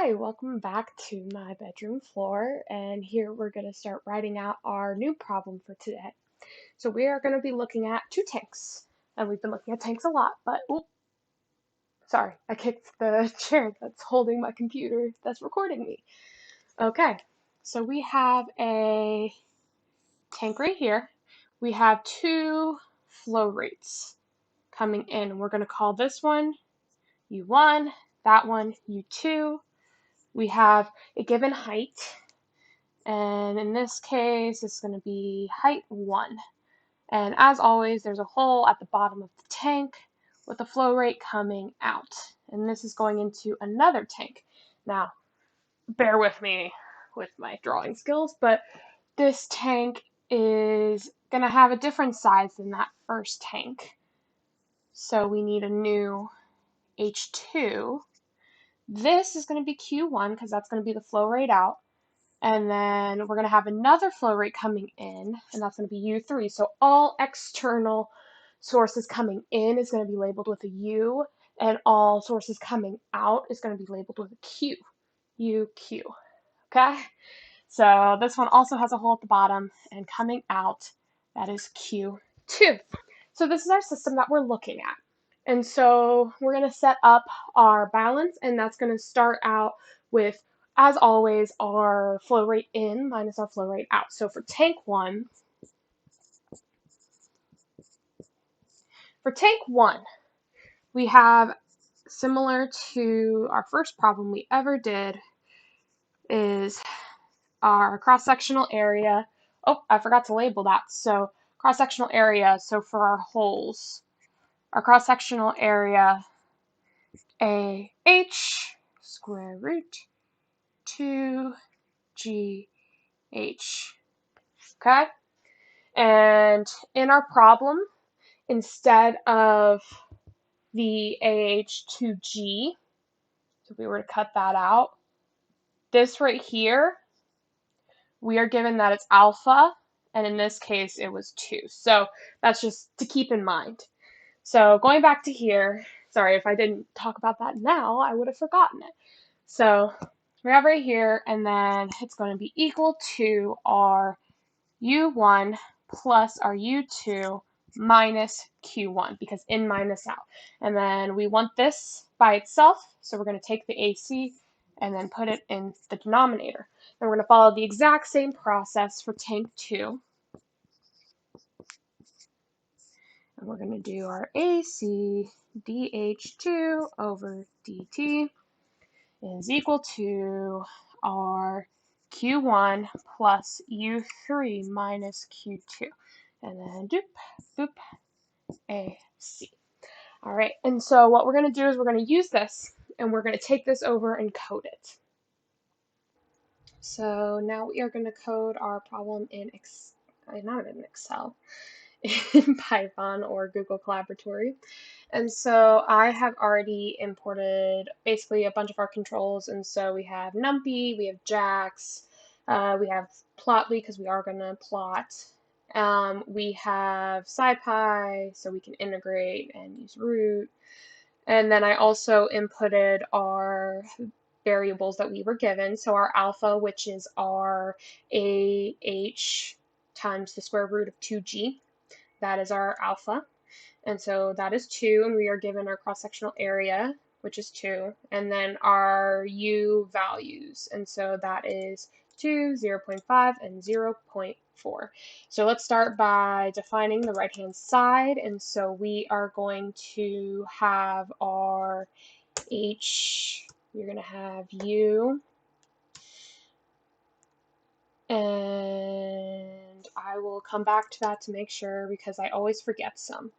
Hi, welcome back to my bedroom floor, and here we're going to start writing out our new problem for today. So we are going to be looking at two tanks, and we've been looking at tanks a lot, but sorry, I kicked the chair that's holding my computer that's recording me. Okay, so we have a tank right here. We have two flow rates coming in. We're going to call this one U1, that one U2. We have a given height, and in this case, it's going to be height 1. And as always, there's a hole at the bottom of the tank with the flow rate coming out. And this is going into another tank. Now, bear with me with my drawing skills, but this tank is going to have a different size than that first tank. So we need a new H2. This is going to be Q1 because that's going to be the flow rate out. And then we're going to have another flow rate coming in, and that's going to be U3. So all external sources coming in is going to be labeled with a U, and all sources coming out is going to be labeled with a Q. UQ. Okay? So this one also has a hole at the bottom, and coming out, that is Q2. So this is our system that we're looking at. And so we're going to set up our balance, and that's going to start out with, as always, our flow rate in minus our flow rate out. So for tank 1, we have, similar to our first problem we ever did, is our cross-sectional area. Oh, I forgot to label that. So cross-sectional area, so for our holes, our cross-sectional area, AH square root 2GH. Okay? And in our problem, instead of the AH2G, so if we were to cut that out, this right here, we are given that it's alpha, and in this case it was 2. So that's just to keep in mind. So going back to here, sorry if I didn't talk about that now, I would have forgotten it. So we have right here, and then it's going to be equal to our U1 plus our U2 minus Q1, because in minus out. And then we want this by itself, so we're going to take the AC and then put it in the denominator. And we're going to follow the exact same process for tank 2. And we're going to do our AC dH2 over dt is equal to our Q1 plus U3 minus Q2. And then doop, boop, AC. All right, and so what we're going to do is we're going to use this, and we're going to take this over and code it. So now we are going to code our problem in not in Excel, in Python or Google Collaboratory. And so I have already imported basically a bunch of our controls, and so we have numpy, we have jax, we have plotly because we are going to plot. We have scipy, so we can integrate and use root. And then I also inputted our variables that we were given. So our alpha, which is our AH times the square root of 2G. That is our alpha. And so that is 2, and we are given our cross-sectional area, which is 2, and then our U values. And so that is 2, 0.5, and 0.4. So let's start by defining the right-hand side. And so we are going to have our H, we're going to have U, and I will come back to that to make sure because I always forget some.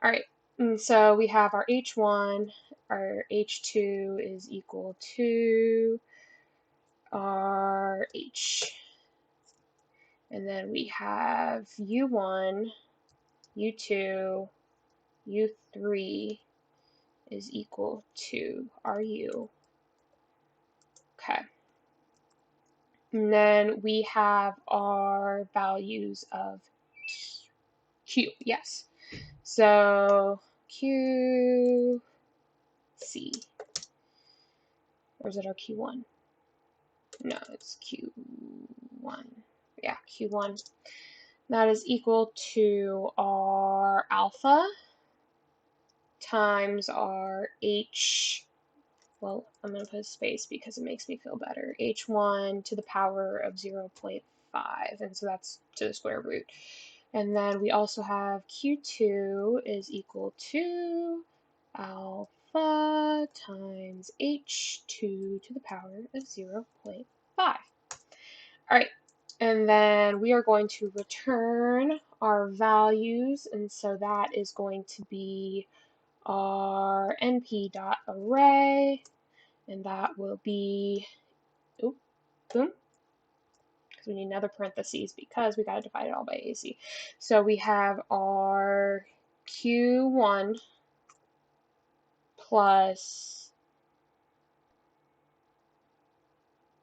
All right, and so we have our H1, our H2 is equal to our H. And then we have U1, U2, U3 is equal to our U. Okay. And then we have our values of Q, yes. So Q, C. Or is it our Q1? No, it's Q1. Yeah, Q1. That is equal to our alpha times our H, well, I'm going to put a space because it makes me feel better, H1 to the power of 0.5, and so that's to the square root. And then we also have Q2 is equal to alpha times H2 to the power of 0.5. All right, and then we are going to return our values, and so that is going to be our np.array, and that will be, boom, because we need another parentheses because we got to divide it all by AC. So we have our Q1 plus,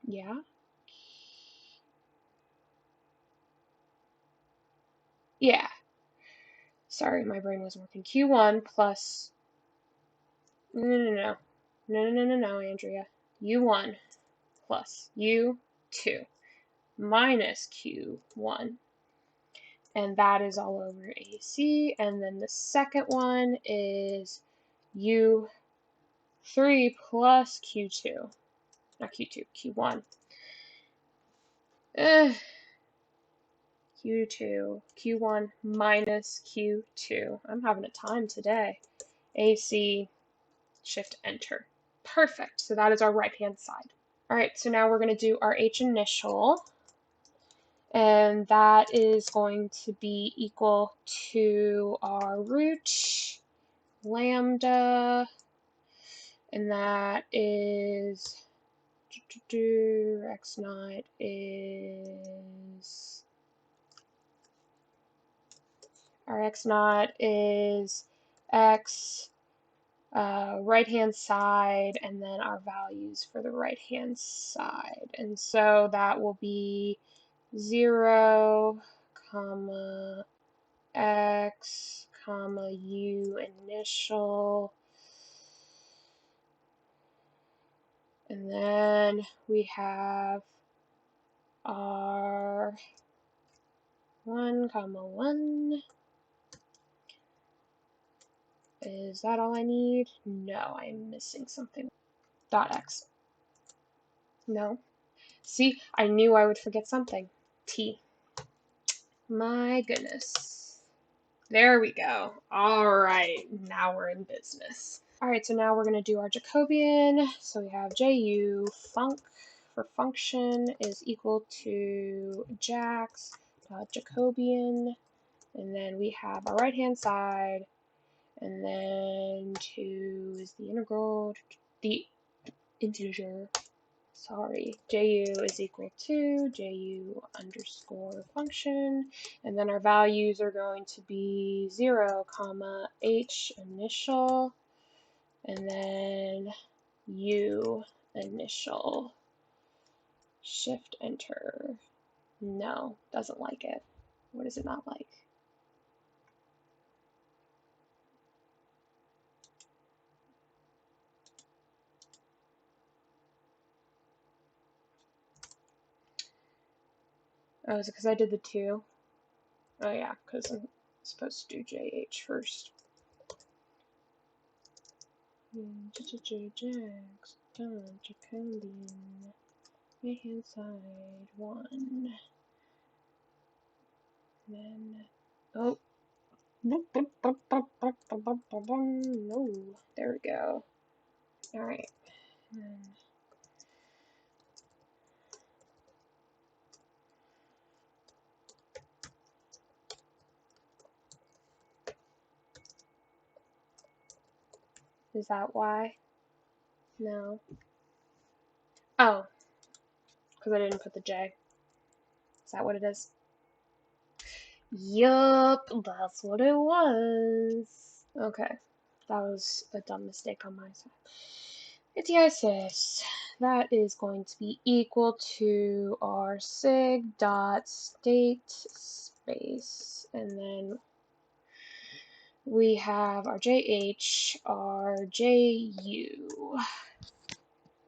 yeah, sorry, my brain wasn't working. Q1 plus, no, Andrea. U1 plus U2 minus Q1. And that is all over AC. And then the second one is U3 plus Q2. Not Q2, Q1. Q2, Q1 minus Q2. I'm having a time today. AC, shift enter. Perfect. So that is our right-hand side. All right, so now we're going to do our H initial. And that is going to be equal to our root lambda, and that is x naught is our x naught is x right hand side, and then our values for the right hand side, and so that will be 0, comma x, comma u initial, and then we have our 1, comma 1. Is that all I need? No, I'm missing something. Dot x. No. See, I knew I would forget something. T. My goodness. There we go. All right, now we're in business. All right, so now we're going to do our Jacobian. So we have ju func for function is equal to jax Jacobian, and then we have our right hand side, and then 2 is the integral, the integer. Sorry, ju is equal to ju underscore function, and then our values are going to be 0, comma h initial, and then u initial, shift enter. No, doesn't like it. What does it not like? Oh, is it because I did the 2? Oh yeah, because I'm supposed to do JH first. Jax, done, Jacobian, right hand side, 1. Then, oh, no, there we go. Alright. Is that why? No. Oh, because I didn't put the J. Is that what it is? Yup, that's what it was. Okay, that was a dumb mistake on my side. It's that is going to be equal to our sig.StateSpace, and then we have our JH, our JU.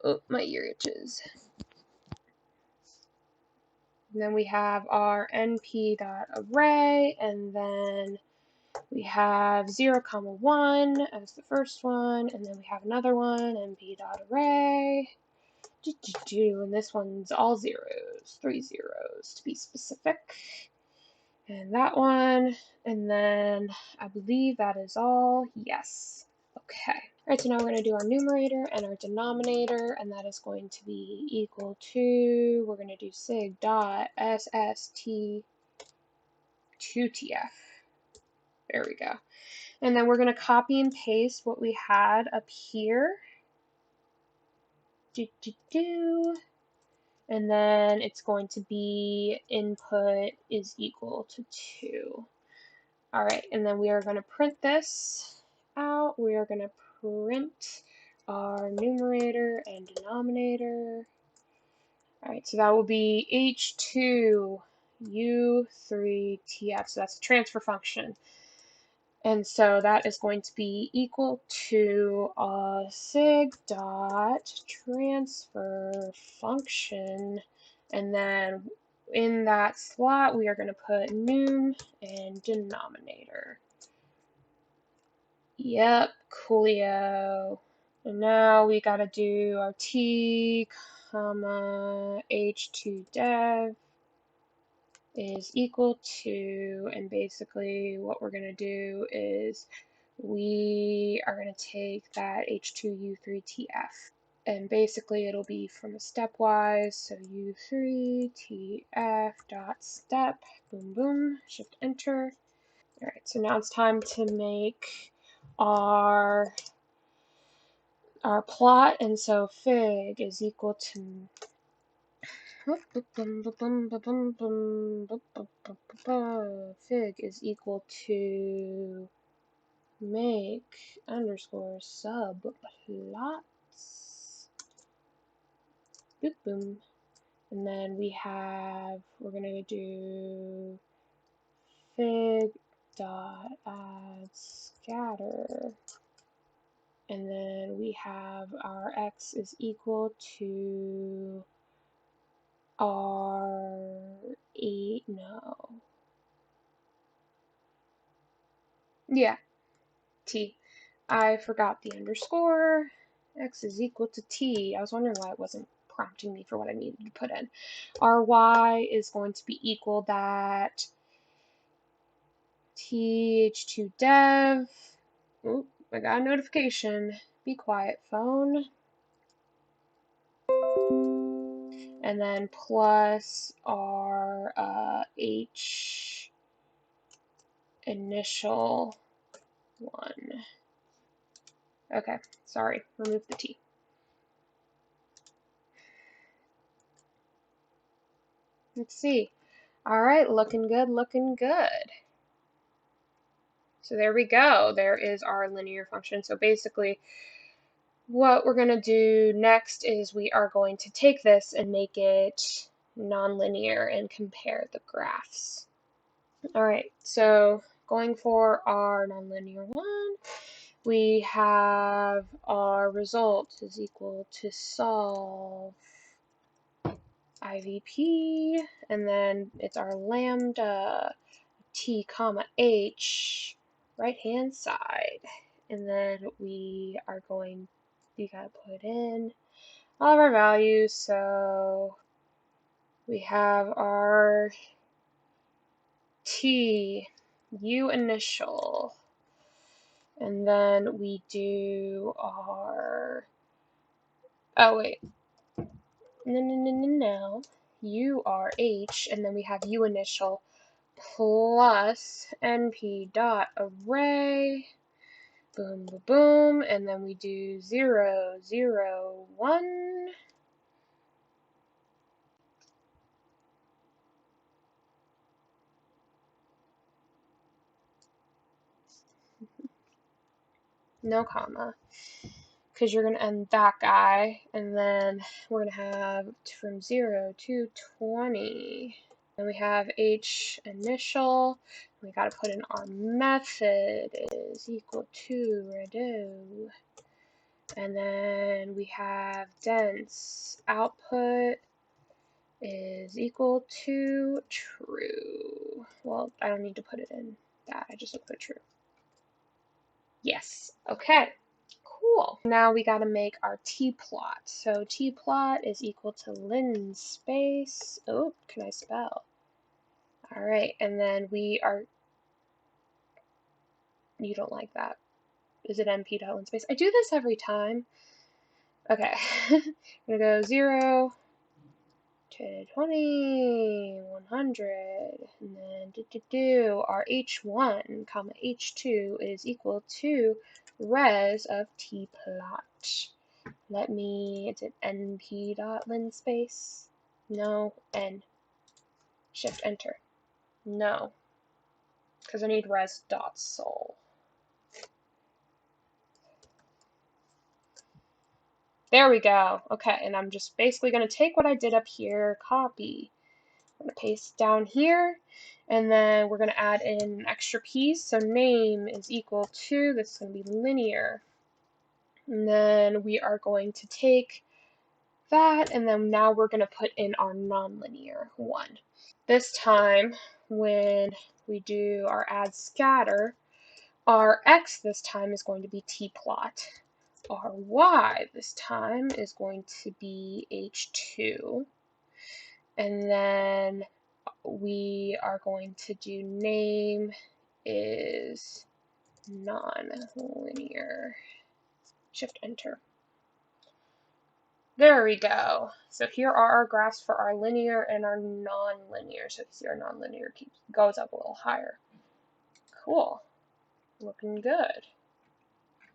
Oh, my ear itches. And then we have our np.array, and then we have 0, 1 as the first one, and then we have another one, np.array. And this one's all zeros, 3 zeros to be specific. And that one, and then I believe that is all. Yes. Okay. Alright, so now we're going to do our numerator and our denominator, and that is going to be equal to, we're going to do sig.sst2tf. There we go. And then we're going to copy and paste what we had up here. And then it's going to be input is equal to 2. Alright, and then we are going to print this out. We are going to print our numerator and denominator. Alright, so that will be h2u3tf. So that's a transfer function. And so that is going to be equal to sig.transfer function. And then in that slot, we are going to put num and denominator. Yep, coolio. And now we got to do our t, comma, h2dev is equal to, and basically what we're going to do is we are going to take that h2u3tf, and basically it'll be from a stepwise, so u3tf dot step, boom boom, shift enter. Alright, so now it's time to make our plot, and so fig is equal to fig is equal to make underscore subplots. Boop boom. And then we have, we're gonna do fig dot add scatter. And then we have our x is equal to r8, no. Yeah, t. I forgot the underscore. X is equal to t. I was wondering why it wasn't prompting me for what I needed to put in. Ry is going to be equal that th2dev. Oop, I got a notification. Be quiet, phone. And then plus our h initial 1. Okay, sorry, remove the t. Let's see. All right, looking good, looking good. So there we go. There is our linear function. So basically, what we're going to do next is we are going to take this and make it nonlinear and compare the graphs. All right, so going for our nonlinear one, we have our result is equal to solve IVP, and then it's our lambda t comma h right hand side, and then we gotta put in all of our values. So we have our t, u initial, and then we do our, oh wait, no, u r h, and then we have u initial plus np dot array, boom, boom, boom, and then we do 0, 0, 1. No comma, because you're going to end that guy, and then we're going to have from 0 to 20. Then we have h initial. We got to put in our method is equal to redo. And then we have dense output is equal to true. Well, I don't need to put it in that. I just need to put true. Yes. Okay. Cool. Now we got to make our t-plot. So t-plot is equal to linspace. Oh, can I spell? All right. And then we are, you don't like that. Is it np.linspace? I do this every time. Okay. I'm going to go 0 to 20, 100, and then our h1 comma h2 is equal to res of t-plot. Let me, is it np.linspace? No, n. Shift enter. No, because I need res.sol. There we go. Okay, and I'm just basically going to take what I did up here, copy. I'm going to paste it down here, and then we're going to add in an extra piece. So name is equal to, this is going to be linear. And then we are going to take that, and then now we're going to put in our nonlinear one. This time, when we do our add scatter, our x this time is going to be t-plot. Our y this time is going to be h2. And then we are going to do name is non-linear. Shift enter. There we go. So here are our graphs for our linear and our non-linear. So you see our non-linear goes up a little higher. Cool. Looking good.